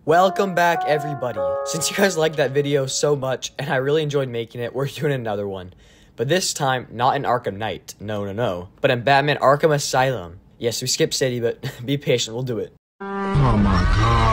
Welcome back, everybody. Since you guys liked that video so much and I really enjoyed making it, we're doing another one. But this time, not in Arkham Knight, no, but in Batman Arkham Asylum. Yes, we skipped City, but be patient, we'll do it. Oh my god,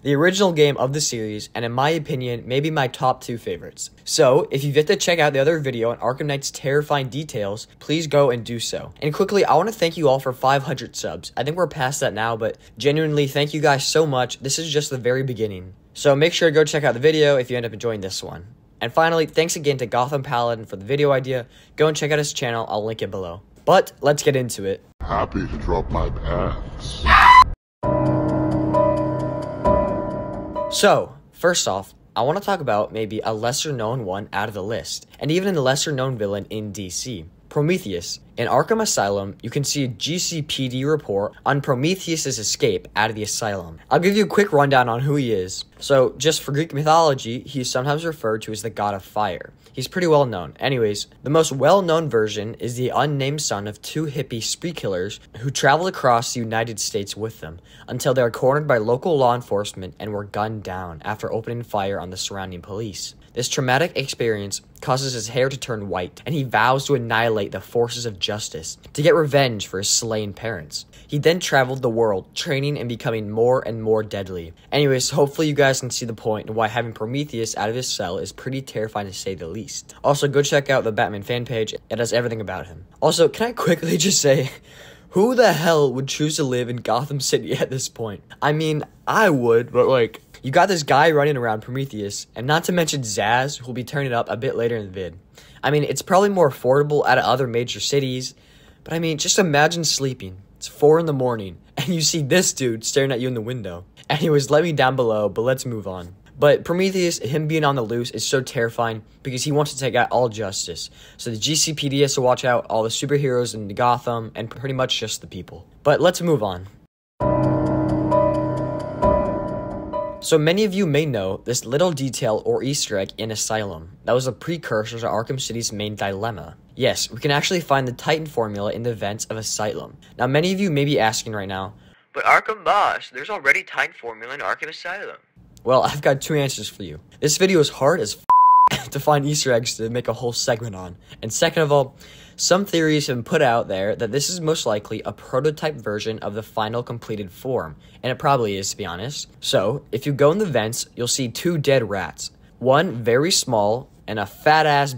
The original game of the series, and in my opinion, maybe my top 2 favorites. So, if you've yet to check out the other video on Arkham Knight's terrifying details, please go and do so. And quickly, I want to thank you all for 500 subs. I think we're past that now, but genuinely, thank you guys so much. This is just the very beginning. So make sure to go check out the video if you end up enjoying this one. And finally, thanks again to Gotham Paladin for the video idea. Go and check out his channel, I'll link it below. But, let's get into it. happy to drop my pants. So, first off, I want to talk about maybe a lesser known one out of the list, and even a lesser known villain in DC. Prometheus. In Arkham Asylum, you can see a GCPD report on Prometheus' escape out of the asylum. I'll give you a quick rundown on who he is. So, just for Greek mythology, he's sometimes referred to as the god of fire. He's pretty well known. Anyways, the most well-known version is the unnamed son of 2 hippie spree killers who traveled across the United States with them until they were cornered by local law enforcement and were gunned down after opening fire on the surrounding police. This traumatic experience causes his hair to turn white, and he vows to annihilate the forces of justice to get revenge for his slain parents. He then traveled the world, training and becoming more and more deadly. Anyways, hopefully you guys can see the point and why having Prometheus out of his cell is pretty terrifying to say the least. Also, go check out the Batman fan page. It has everything about him. Also, can I quickly just say, who the hell would choose to live in Gotham City at this point? I mean, I would, but like, you got this guy running around Prometheus, and not to mention Zsaz, who will be turning up a bit later in the vid. I mean, it's probably more affordable out of other major cities, but I mean, just imagine sleeping. It's 4 in the morning, and you see this dude staring at you in the window. Anyways, let me down below, but let's move on. But Prometheus, him being on the loose, is so terrifying because he wants to take out all justice. So the GCPD has to watch out all the superheroes in Gotham, and pretty much just the people. But let's move on. So many of you may know this little detail or Easter egg in Asylum. That was a precursor to Arkham City's main dilemma. Yes, we can actually find the Titan formula in the vents of Asylum. Now many of you may be asking right now, but Arkham boss, there's already Titan formula in Arkham Asylum. Well, I've got 2 answers for you. This video is hard as to find Easter eggs to make a whole segment on. And second of all, some theories have been put out there that this is most likely a prototype version of the final completed form, and it probably is, to be honest. So, if you go in the vents, you'll see 2 dead rats. One very small, and a fat-ass,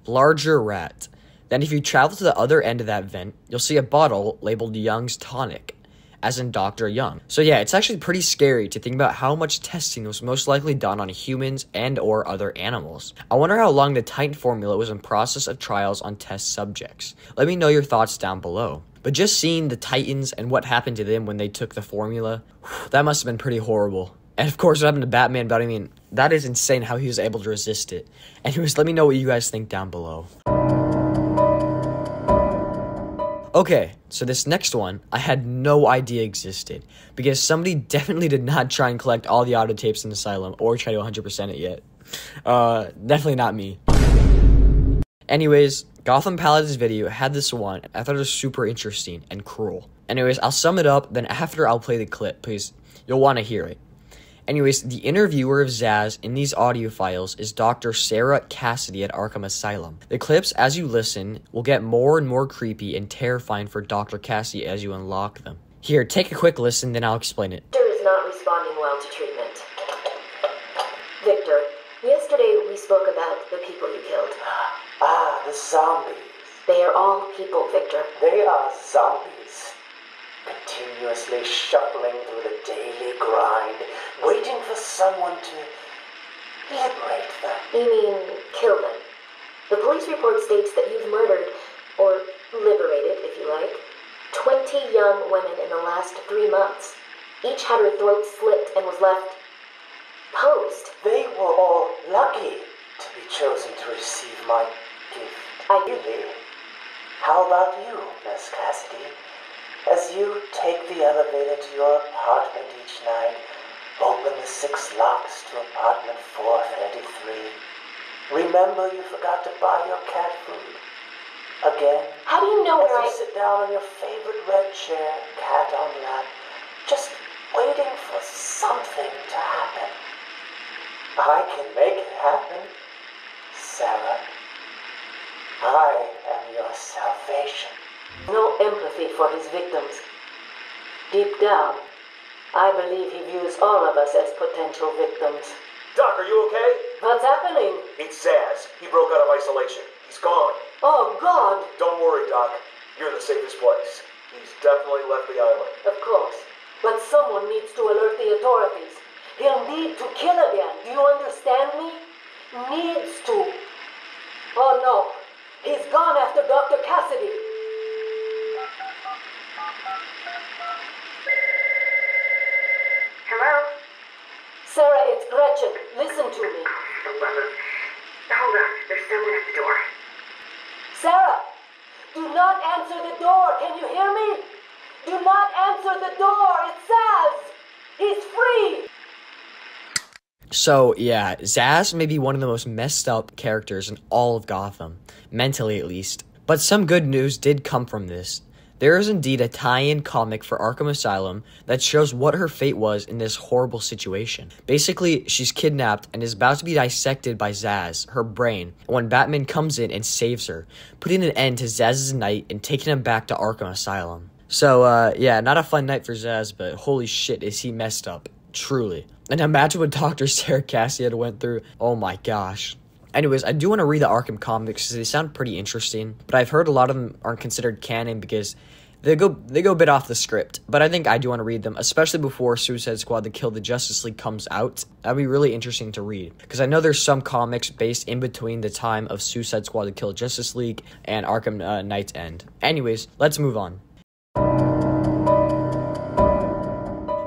larger rat. Then if you travel to the other end of that vent, you'll see a bottle labeled Young's Tonic, as in Dr. Young. So yeah, it's actually pretty scary to think about how much testing was most likely done on humans and or other animals. I wonder how long the Titan formula was in process of trials on test subjects. Let me know your thoughts down below. But just seeing the Titans and what happened to them when they took the formula, that must have been pretty horrible. And of course what happened to Batman, but I mean, that is insane how he was able to resist it. Anyways, let me know what you guys think down below. Okay, so this next one, I had no idea existed, because somebody definitely did not try and collect all the audio tapes in Asylum, or try to 100% it yet. Definitely not me. Anyways, Gotham Paladin's video had this one. I thought it was super interesting and cruel. Anyways, I'll sum it up, then after I'll play the clip, because you'll want to hear it. Anyways, the interviewer of Zsaz in these audio files is Dr. Sarah Cassidy at Arkham Asylum. The clips, as you listen, will get more and more creepy and terrifying for Dr. Cassidy as you unlock them. Here, take a quick listen, then I'll explain it. Victor is not responding well to treatment. Victor, yesterday we spoke about the people you killed. Ah, the zombies. They are all people, Victor. They are zombies. Continuously shuffling through the daily grind, waiting for someone to liberate them. You mean, kill them? The police report states that you've murdered, or liberated, if you like, 20 young women in the last 3 months. Each had her throat slit and was left posed. They were all lucky to be chosen to receive my gift. Really? How about you, Miss Cassidy? As you take the elevator to your apartment each night, open the 6 locks to apartment 433. Remember you forgot to buy your cat food. again. How do you know As where you sit down on your favorite red chair, cat on lap, just waiting for something to happen. I can make it happen, Sarah. I am your salvation. No empathy for his victims. Deep down, I believe he views all of us as potential victims. Doc, are you okay? What's happening? It's Zsaz. He broke out of isolation. He's gone. Oh, God! Don't worry, Doc. You're in the safest place. He's definitely left the island. Of course. But someone needs to alert the authorities. He'll need to kill again. Do you understand me? Needs to. Oh, no. He's gone after Dr. Cassidy. Hello? Sarah, it's Gretchen. Listen to me. Hold on, there's someone at the door. Sarah, do not answer the door. Can you hear me? Do not answer the door. It's Zsaz. He's free. So, yeah, Zsaz may be one of the most messed up characters in all of Gotham, mentally at least. But some good news did come from this. There is indeed a tie-in comic for Arkham Asylum that shows what her fate was in this horrible situation. Basically, she's kidnapped and is about to be dissected by Zsaz, her brain, when Batman comes in and saves her, putting an end to Zsaz's night and taking him back to Arkham Asylum. So, yeah, not a fun night for Zsaz, but holy shit, is he messed up. Truly. And imagine what Dr. Sarah Cassidy went through. Oh my gosh. Anyways, I do want to read the Arkham comics because they sound pretty interesting, but I've heard a lot of them aren't considered canon because they go a bit off the script. But I think I do want to read them, especially before Suicide Squad to Kill the Justice League comes out. That'd be really interesting to read because I know there's some comics based in between the time of Suicide Squad to Kill Justice League and Arkham Knight's End. Anyways, let's move on.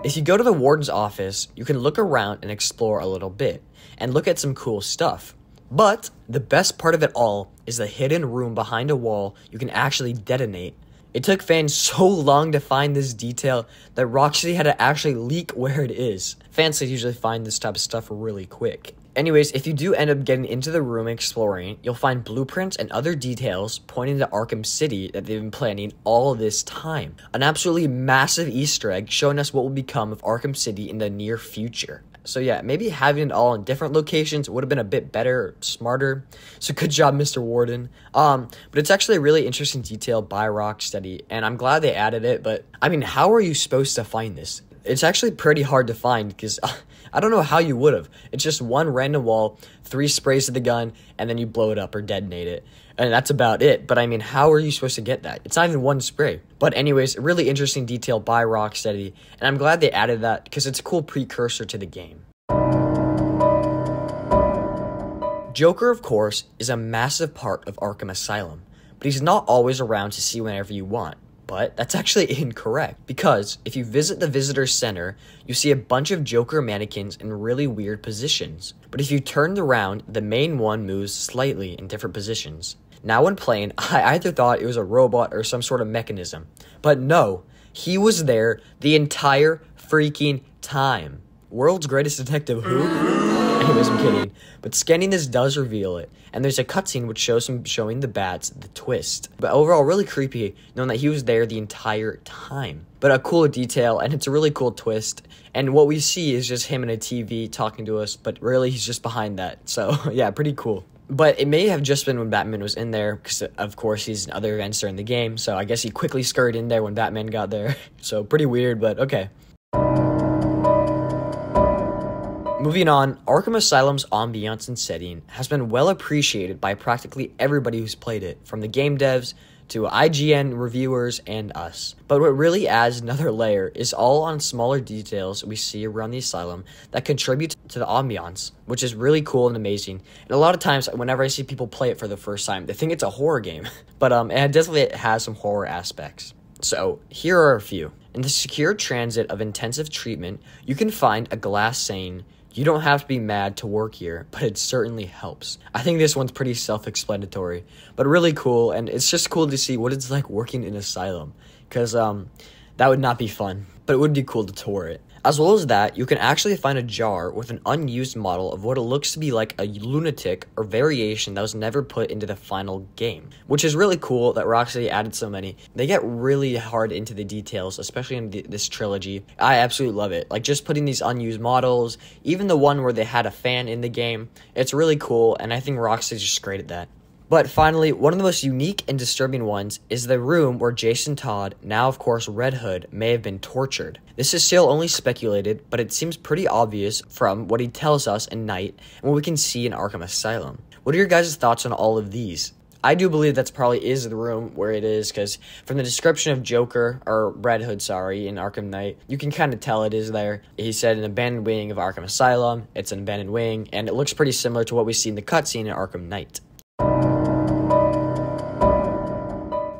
If you go to the warden's office, you can look around and explore a little bit, and look at some cool stuff. But the best part of it all is the hidden room behind a wall you can actually detonate. It took fans so long to find this detail that Rocksteady had to actually leak where it is. Fans usually find this type of stuff really quick. Anyways, if you do end up getting into the room and exploring, you'll find blueprints and other details pointing to Arkham City that they've been planning all this time. An absolutely massive Easter egg showing us what will become of Arkham City in the near future. So yeah, maybe having it all in different locations would have been a bit better, smarter. So good job, Mr. Warden. But it's actually a really interesting detail by Rocksteady, and I'm glad they added it, but I mean, how are you supposed to find this? It's actually pretty hard to find because I don't know how you would have. It's just one random wall, 3 sprays of the gun, and then you blow it up or detonate it. And that's about it. But I mean, how are you supposed to get that? It's not even one spray. But anyways, a really interesting detail by Rocksteady. And I'm glad they added that because it's a cool precursor to the game. Joker, of course, is a massive part of Arkham Asylum. But he's not always around to see whenever you want. But that's actually incorrect, because if you visit the visitor center, you see a bunch of Joker mannequins in really weird positions. But if you turn around, the main one moves slightly in different positions. Now when playing, I either thought it was a robot or some sort of mechanism. But no, he was there the entire freaking time. World's greatest detective, who? Anyways, I'm kidding. But scanning this does reveal it. And there's a cutscene which shows him showing the bats the twist. But overall, really creepy, knowing that he was there the entire time. But a cool detail, and it's a really cool twist. And what we see is just him in a TV talking to us, but really he's just behind that. So, yeah, pretty cool. But it may have just been when Batman was in there, because of course he's in other events during the game. So I guess he quickly scurried in there when Batman got there. So pretty weird, but okay. Moving on, Arkham Asylum's ambiance and setting has been well appreciated by practically everybody who's played it, from the game devs to IGN reviewers and us. But what really adds another layer is all on smaller details we see around the asylum that contribute to the ambiance, which is really cool and amazing. And a lot of times, whenever I see people play it for the first time, they think it's a horror game. But it definitely has some horror aspects. So, here are a few. In the secure transit of intensive treatment, you can find a glass saying, "You don't have to be mad to work here, but it certainly helps." I think this one's pretty self-explanatory, but really cool, and it's just cool to see what it's like working in Asylum, because that would not be fun, but it would be cool to tour it. As well as that, you can actually find a jar with an unused model of what it looks to be like a lunatic or variation that was never put into the final game, which is really cool that Rocksteady added so many. They get really hard into the details, especially in this trilogy. I absolutely love it. Like, just putting these unused models, even the one where they had a fan in the game, it's really cool, and I think Rocksteady's just great at that. But finally, one of the most unique and disturbing ones is the room where Jason Todd, now of course Red Hood, may have been tortured. This is still only speculated, but it seems pretty obvious from what he tells us in Night and what we can see in Arkham Asylum. What are your guys' thoughts on all of these? I do believe that's probably is the room where it is, because from the description of Joker, or Red Hood, sorry, in Arkham Knight, you can kind of tell it is there. He said an abandoned wing of Arkham Asylum, it's an abandoned wing, and it looks pretty similar to what we see in the cutscene in Arkham Knight.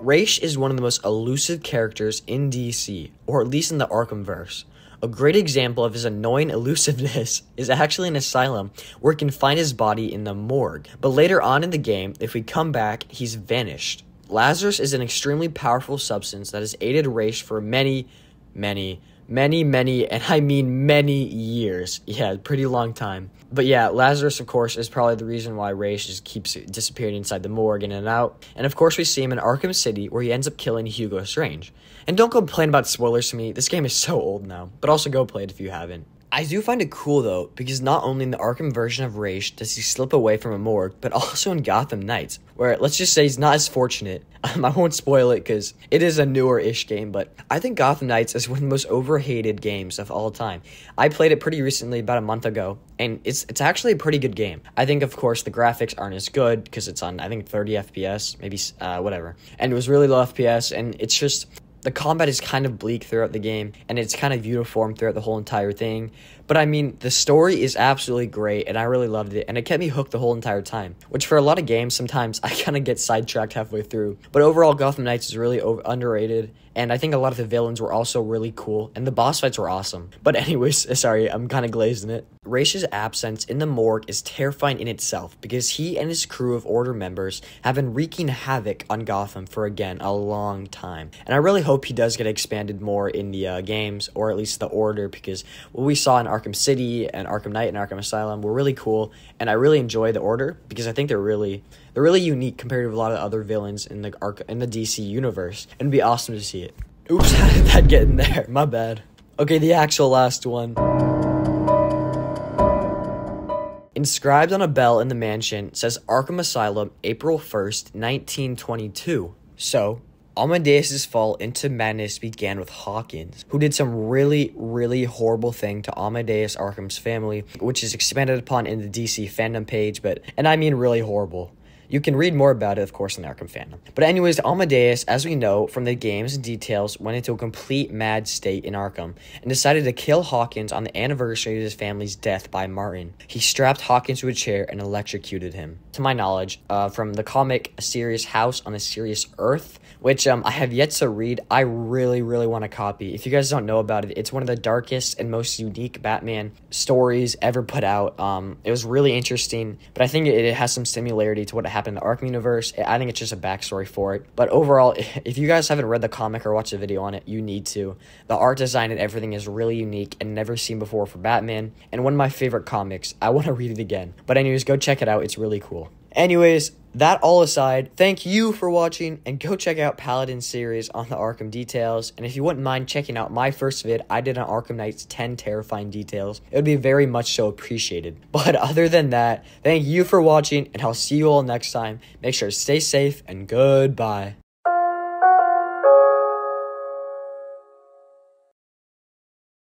Ra's is one of the most elusive characters in DC, or at least in the Arkhamverse. A great example of his annoying elusiveness is actually in Asylum, where he can find his body in the morgue. But later on in the game, if we come back, he's vanished. Lazarus is an extremely powerful substance that has aided Ra's for many, and I mean many years. Yeah, pretty long time. But yeah, Lazarus, of course, is probably the reason why Ra's just keeps disappearing inside the morgue in and out. And of course, we see him in Arkham City, where he ends up killing Hugo Strange. And don't complain about spoilers to me, this game is so old now. But also go play it if you haven't. I do find it cool, though, because not only in the Arkham version of Ra's does he slip away from a morgue, but also in Gotham Knights, where, let's just say, he's not as fortunate. I won't spoil it, because it is a newer-ish game, but I think Gotham Knights is one of the most overhated games of all time. I played it pretty recently, about a month ago, and it's actually a pretty good game. I think, of course, the graphics aren't as good, because it's on, I think, 30 FPS, maybe, whatever. And it was really low FPS, and it's just... The combat is kind of bleak throughout the game, and it's kind of uniform throughout the whole entire thing. But I mean, the story is absolutely great, and I really loved it, and it kept me hooked the whole entire time. Which for a lot of games, sometimes I kind of get sidetracked halfway through. But overall, Gotham Knights is really underrated, and I think a lot of the villains were also really cool, and the boss fights were awesome. But anyways, sorry, I'm kind of glazing it. Ra's absence in the morgue is terrifying in itself, because he and his crew of Order members have been wreaking havoc on Gotham for, again, a long time. And I really hope he does get expanded more in the games, or at least the Order, because what we saw in Arkham City and Arkham Knight and Arkham Asylum were really cool, and I really enjoy the Order, because I think they're really unique compared to a lot of other villains in the DC universe, and it'd be awesome to see it. Oops, how did that get in there? My bad. Okay, the actual last one. Inscribed on a bell in the mansion says Arkham Asylum, April 1st, 1922. So, Amadeus' fall into madness began with Hawkins, who did some really horrible thing to Amadeus Arkham's family, which is expanded upon in the DC fandom page, and I mean really horrible. You can read more about it, of course, in the Arkham fandom. But anyways, Amadeus, as we know from the games and details, went into a complete mad state in Arkham and decided to kill Hawkins on the anniversary of his family's death by Martin. He strapped Hawkins to a chair and electrocuted him. To my knowledge, from the comic A Serious House on a Serious Earth, which I have yet to read, I really want to copy. If you guys don't know about it, it's one of the darkest and most unique Batman stories ever put out. It was really interesting, but I think it has some similarity to what happened in the Arkham universe. I think it's just a backstory for it. But overall, if you guys haven't read the comic or watched a video on it, you need to. The art design and everything is really unique and never seen before for Batman, and one of my favorite comics. I want to read it again. But anyways, go check it out. It's really cool. Anyways, that all aside, thank you for watching, and go check out Paladin series on the Arkham details, and if you wouldn't mind checking out my first vid I did on Arkham Knight's 10 terrifying details, it would be very much so appreciated. But other than that, thank you for watching, and I'll see you all next time. Make sure to stay safe, and goodbye.